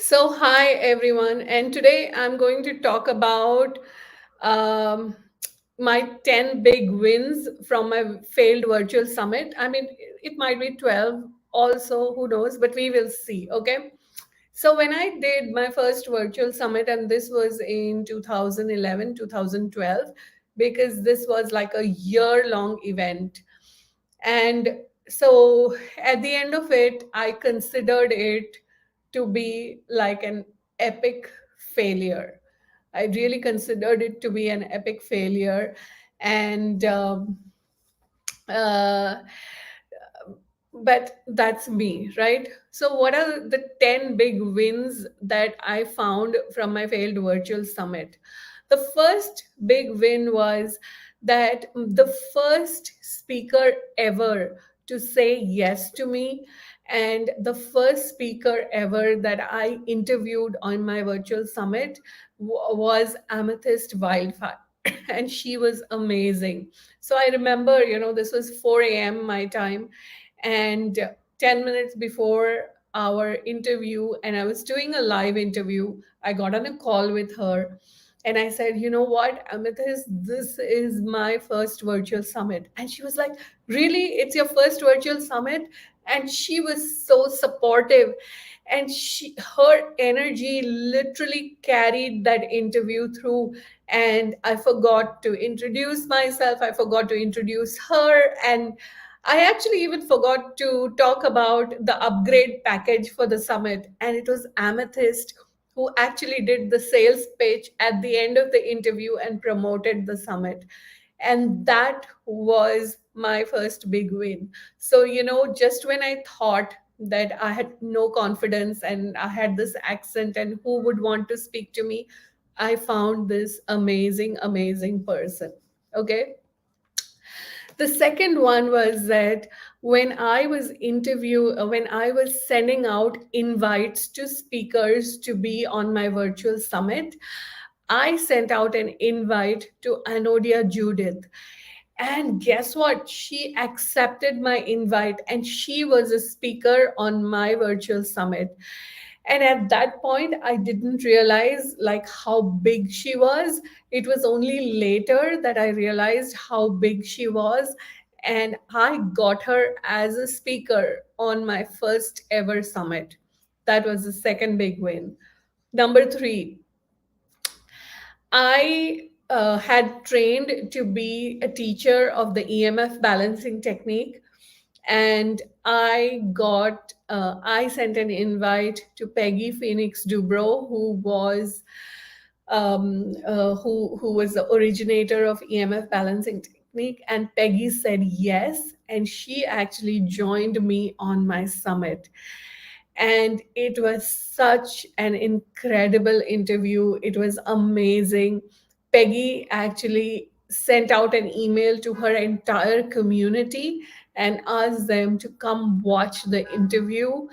So, hi everyone, and today I'm going to talk about um, my 10 big wins from my failed virtual summit. I mean, it might be 12 also, who knows, but we will see. Okay. So, when I did my first virtual summit, and this was in 2011, 2012, because this was like a year long event. And so at the end of it, I considered it to be like an epic failure. I really considered it to be an epic failure. And uh, but that's me, right? So what are the 10 big wins that I found from my failed virtual summit? The first big win was that the first speaker ever to say yes to me, and the first speaker ever that I interviewed on my virtual summit was Amethyst Wildfire. And she was amazing. So I remember, this was 4 a.m. my time, and 10 minutes before our interview, and I was doing a live interview, I got on a call with her, and I said, you know what, Amethyst, this is my first virtual summit. And she was like, really, it's your first virtual summit? And she was so supportive, and her energy literally carried that interview through. And I forgot to introduce myself, I forgot to introduce her, and I actually even forgot to talk about the upgrade package for the summit. And it was Amethyst who actually did the sales pitch at the end of the interview and promoted the summit. And that was my first big win. So, just when I thought that I had no confidence and I had this accent and who would want to speak to me, I found this amazing, amazing person. Okay. The second one was that when I was sending out invites to speakers to be on my virtual summit, I sent out an invite to Anodia Judith. And guess what? She accepted my invite and she was a speaker on my virtual summit. And at that point, I didn't realize like how big she was. It was only later that I realized how big she was. And I got her as a speaker on my first ever summit. That was the second big win. Number three, I had trained to be a teacher of the EMF balancing technique, and I sent an invite to Peggy Phoenix Dubrow, who was the originator of EMF balancing technique, and Peggy said yes, and she actually joined me on my summit. And it was such an incredible interview. It was amazing. Peggy actually sent out an email to her entire community and asked them to come watch the interview.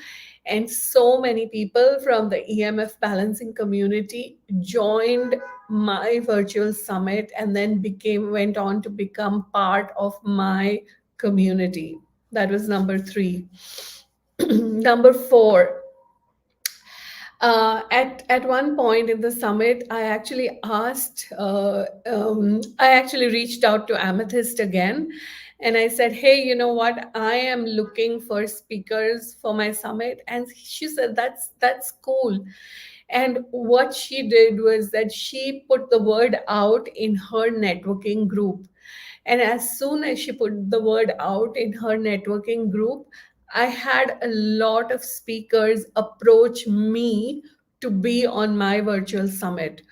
And so many people from the EMF balancing community joined my virtual summit and then became went on to become part of my community. That was number three. Number four, at one point in the summit, I actually reached out to Amethyst again, and I said, "Hey, you know what? I am looking for speakers for my summit." And she said, "That's cool." And what she did was that she put the word out in her networking group. And as soon as she put the word out in her networking group, I had a lot of speakers approach me to be on my virtual summit.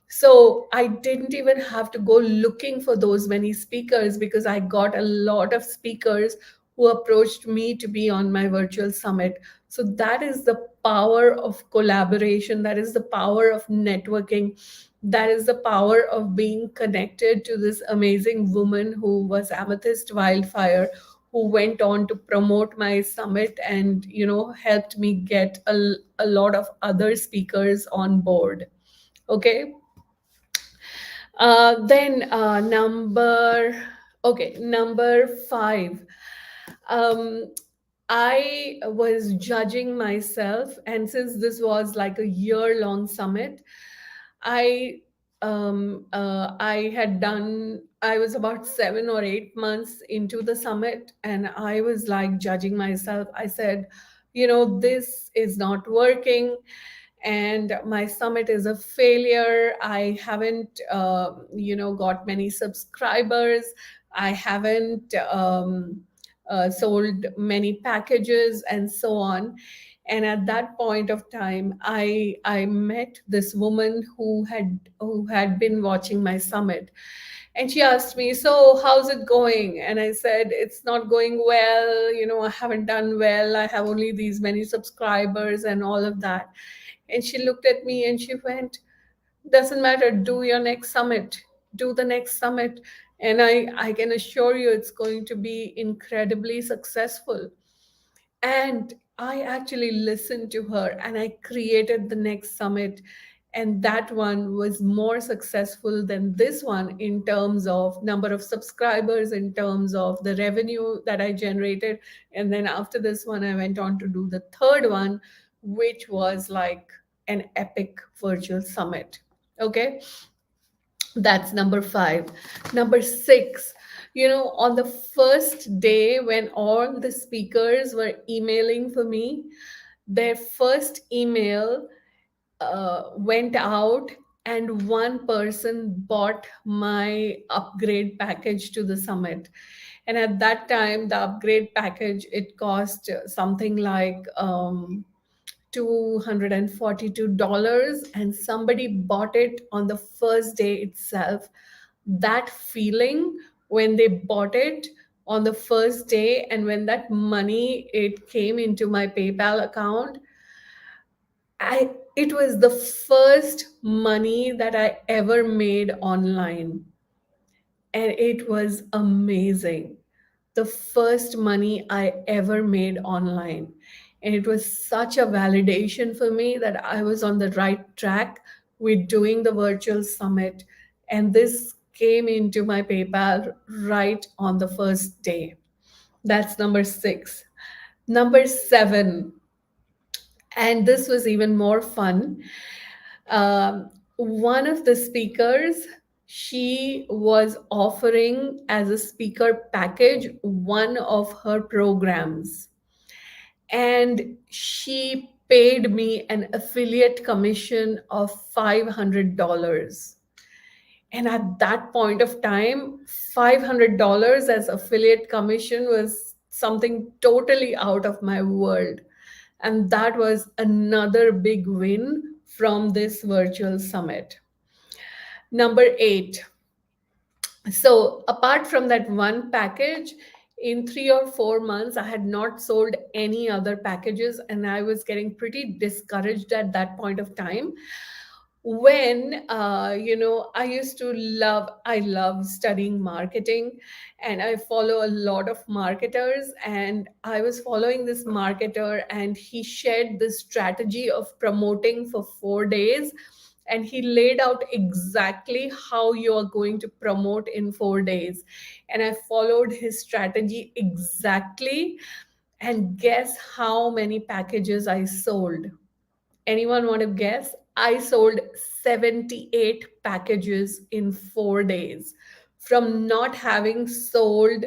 So I didn't even have to go looking for those many speakers because I got a lot of speakers who approached me to be on my virtual summit. So that is the power of collaboration. That is the power of networking. That is the power of being connected to this amazing woman who was Amethyst Wildfire, who went on to promote my summit and helped me get a lot of other speakers on board. Okay. Then number five. um, I was judging myself, and since this was like a year-long summit, I I had done. I was about 7 or 8 months into the summit, and I was like judging myself. I said, this is not working, and my summit is a failure. I haven't, got many subscribers. I haven't sold many packages, and so on. And at that point of time, I met this woman who had been watching my summit, and she asked me, "So how's it going?" And I said, "It's not going well. I haven't done well. I have only these many subscribers and all of that." And she looked at me and she went, "Doesn't matter. Do your next summit. Do the next summit. And I can assure you it's going to be incredibly successful." And I actually listened to her and I created the next summit. And that one was more successful than this one in terms of number of subscribers, in terms of the revenue that I generated. And then after this one, I went on to do the third one, which was like an epic virtual summit. Okay, that's number five. Number six, on the first day when all the speakers were emailing for me, their first email went out, and one person bought my upgrade package to the summit. And at that time, the upgrade package, it cost something like $242, and somebody bought it on the first day itself. That feeling when they bought it on the first day, and when that money it came into my PayPal account, I it was the first money that I ever made online, and it was amazing. The first money I ever made online. And it was such a validation for me that I was on the right track with doing the virtual summit. And this came into my PayPal right on the first day. That's number six. Number seven, and this was even more fun. One of the speakers, she was offering as a speaker package one of her programs, and she paid me an affiliate commission of $500. And at that point of time, $500 as affiliate commission was something totally out of my world. And that was another big win from this virtual summit. Number eight. So, apart from that one package, in 3 or 4 months, I had not sold any other packages, and I was getting pretty discouraged at that point of time. When I love studying marketing, and I follow a lot of marketers, and I was following this marketer, and he shared this strategy of promoting for 4 days, and he laid out exactly how you are going to promote in 4 days, and I followed his strategy exactly. And guess how many packages I sold? Anyone want to guess? I sold 78 packages in 4 days. From not having sold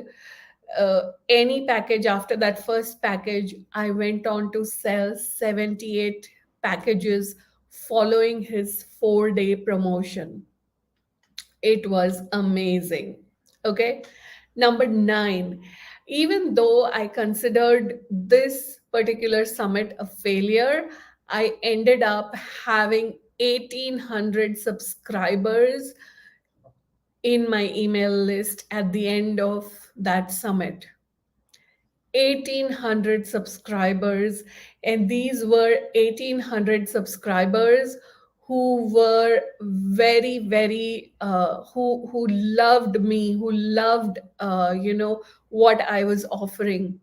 any package after that first package, I went on to sell 78 packages following his 4 day promotion. It was amazing. Okay. Number nine, even though I considered this particular summit a failure, I ended up having 1,800 subscribers in my email list at the end of that summit. 1,800 subscribers, and these were 1,800 subscribers who were very, very who loved me, who loved what I was offering.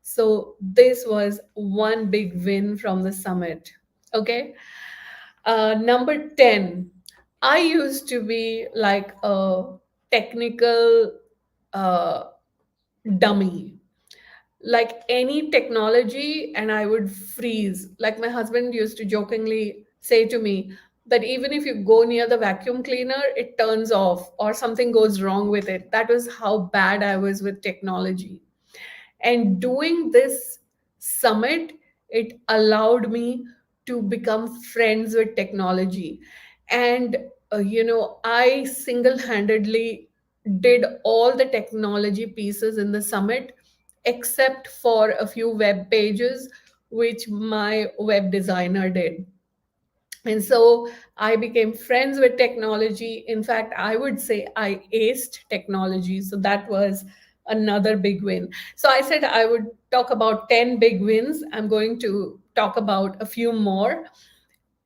So this was one big win from the summit. Okay. Number 10, I used to be like a technical uh, dummy. like any technology, and I would freeze. Like my husband used to jokingly say to me that even if you go near the vacuum cleaner, it turns off or something goes wrong with it. That was how bad I was with technology. And doing this summit, it allowed me to become friends with technology. And I single-handedly did all the technology pieces in the summit, except for a few web pages which my web designer did. And so I became friends with technology. In fact, I would say I aced technology. So that was another big win. So I said I would talk about 10 big wins. I'm going to talk about a few more.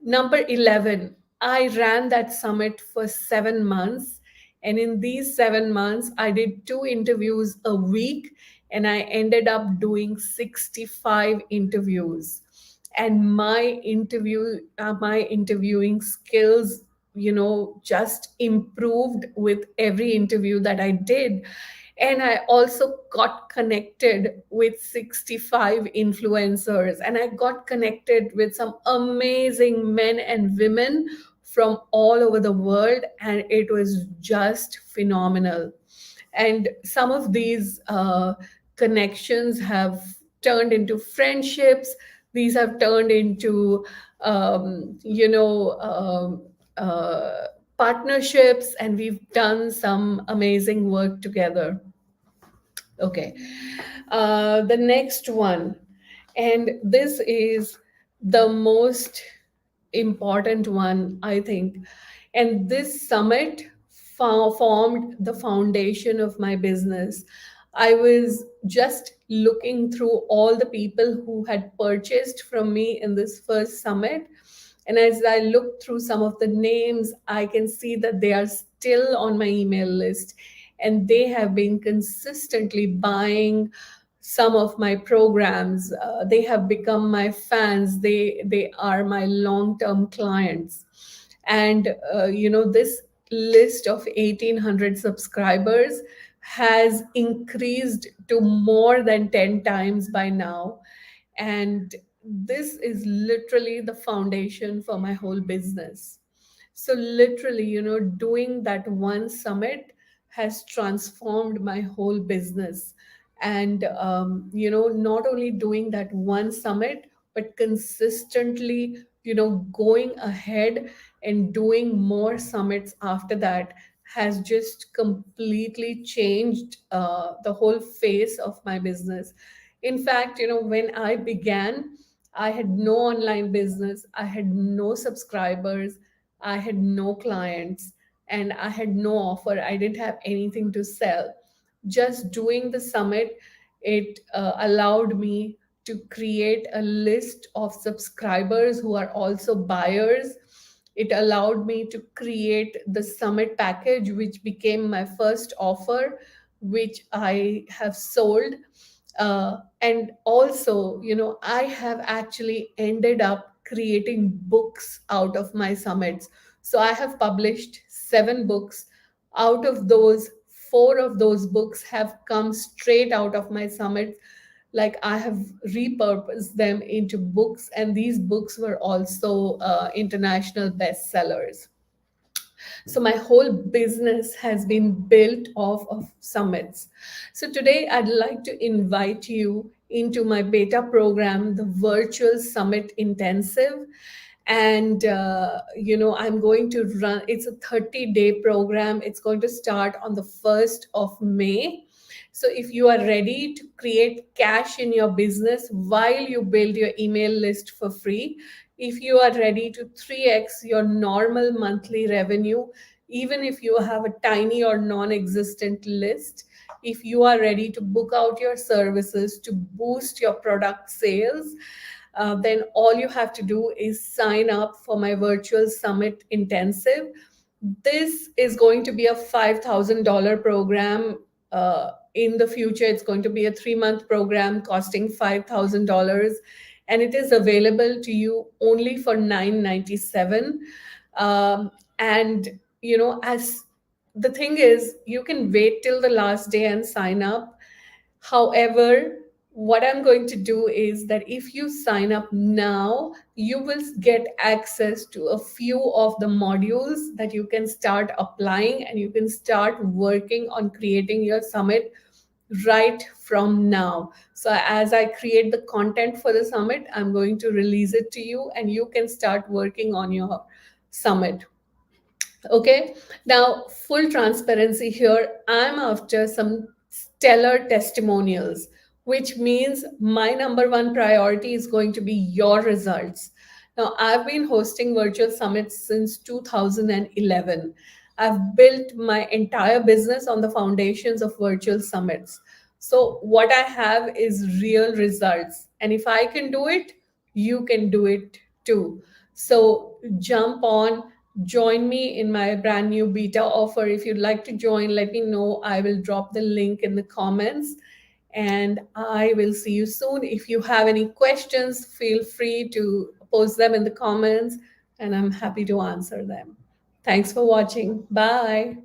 Number 11, I ran that summit for 7 months. And in these 7 months, I did two interviews a week, and I ended up doing 65 interviews. And my interviewing skills, just improved with every interview that I did. And I also got connected with 65 influencers, and I got connected with some amazing men and women from all over the world, and it was just phenomenal. And some of these connections have turned into friendships. These have turned into um, you know um, uh, partnerships, and we've done some amazing work together. Okay. The next one, and this is the most important one, I think. And this summit formed the foundation of my business. I was just looking through all the people who had purchased from me in this first summit. And as I look through some of the names, I can see that they are still on my email list, and they have been consistently buying some of my programs. They have become my fans. They are my long-term clients. And this list of 1,800 subscribers has increased to more than 10 times by now. And this is literally the foundation for my whole business. So literally, doing that one summit has transformed my whole business. And not only doing that one summit, but consistently, going ahead and doing more summits after that has just completely changed the whole face of my business. In fact, when I began, I had no online business, I had no subscribers, I had no clients, and I had no offer. I didn't have anything to sell. Just doing the summit, it allowed me to create a list of subscribers who are also buyers. It allowed me to create the summit package, which became my first offer, which I have sold. And also, I have actually ended up creating books out of my summits. So I have published 7 books. Out of those, 4 of those books have come straight out of my summits. Like I have repurposed them into books, and these books were also international bestsellers. So my whole business has been built off of summits. So today I'd like to invite you into my beta program, the Virtual Summit Intensive. And I'm going to run, it's a 30-day program. It's going to start on the 1st of May. So if you are ready to create cash in your business while you build your email list for free, if you are ready to 3x your normal monthly revenue, even if you have a tiny or non existent list, if you are ready to book out your services to boost your product sales, then all you have to do is sign up for my virtual summit intensive. This is going to be a $5,000 program. In the future, it's going to be a 3-month program costing $5,000, and it is available to you only for $997. And as the thing is, you can wait till the last day and sign up. However, what I'm going to do is that if you sign up now, you will get access to a few of the modules that you can start applying, and you can start working on creating your summit right from now. So as I create the content for the summit, I'm going to release it to you, and you can start working on your summit. Okay, now full transparency here. I'm after some stellar testimonials, which means my number one priority is going to be your results. Now, I've been hosting virtual summits since 2011. I've built my entire business on the foundations of virtual summits. So, what I have is real results. And if I can do it, you can do it too. So, jump on, join me in my brand new beta offer. If you'd like to join, let me know. I will drop the link in the comments, and I will see you soon. If you have any questions, feel free to post them in the comments, and I'm happy to answer them. Thanks for watching. Bye.